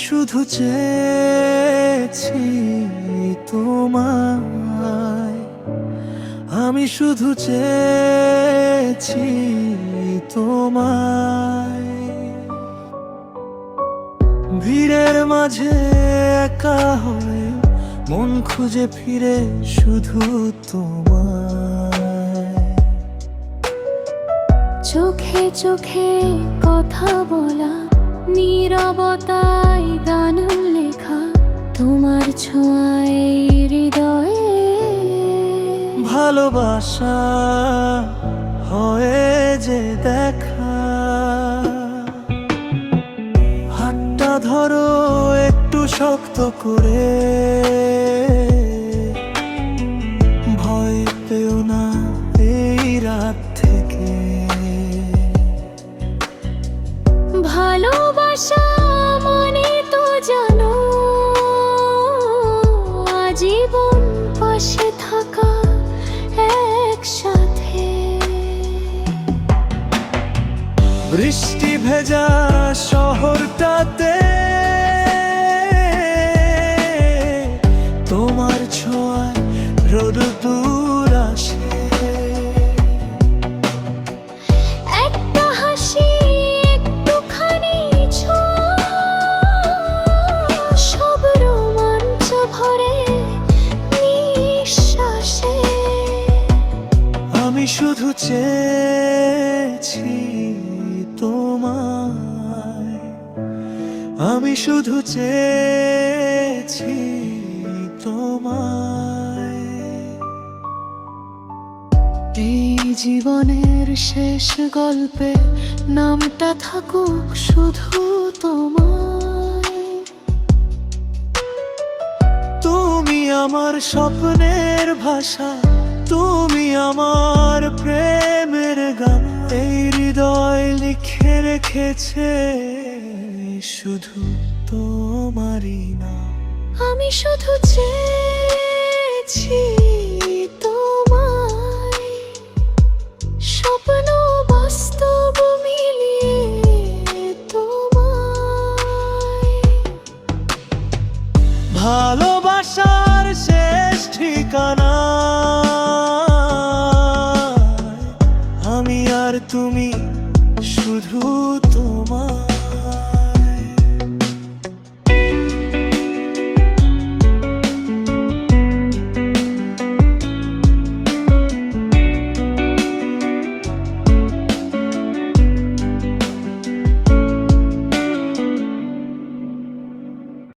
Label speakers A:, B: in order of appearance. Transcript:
A: শুধু চেয়েছি তোমায়, আমি শুধু চেয়েছি তোমায়। ভিড়ের মাঝে একা হয়ে মন খুঁজে ফিরে শুধু তোমায়।
B: চোখে চোখে কথা বলা, নীরবতায় গান লেখা, তোমার ছোঁয়ায় হৃদয়ে
A: ভালোবাসা হয়ে যে দেখা। হাতটা ধরো একটু শক্ত করে, ভয় পেও না এই রাত থেকে।
B: ভালোবাসা মানে তো জানো, আজীবন পাশে থাকা একসাথে।
A: বৃষ্টি ভেজা শহরটাতে তোমার ছোঁয়ায় রোদ দূর আসে।
B: একটা হাসি, একটুখানি ছোঁয়া, সব রোমাঞ্চ ভরে নিঃশ্বাসে।
A: আমি শুধু চেয়েছি তোমায়, আমি শুধু চেয়েছি তোমায়। এই জীবনের শেষ গল্পে নামটা থাকুক শুধু তোমায়। তুমি আমার স্বপ্নের ভাষা, তুমি আমার প্রেমের গান। এই হৃদয় লিখে রেখেছে শুধু তোমারই নাম।
B: আমি শুধু চেয়েছি তোমায়, স্বপ্ন বাস্তব মিলিয়ে তোমায়।
A: ভালোবাসার শেষ ঠিকানা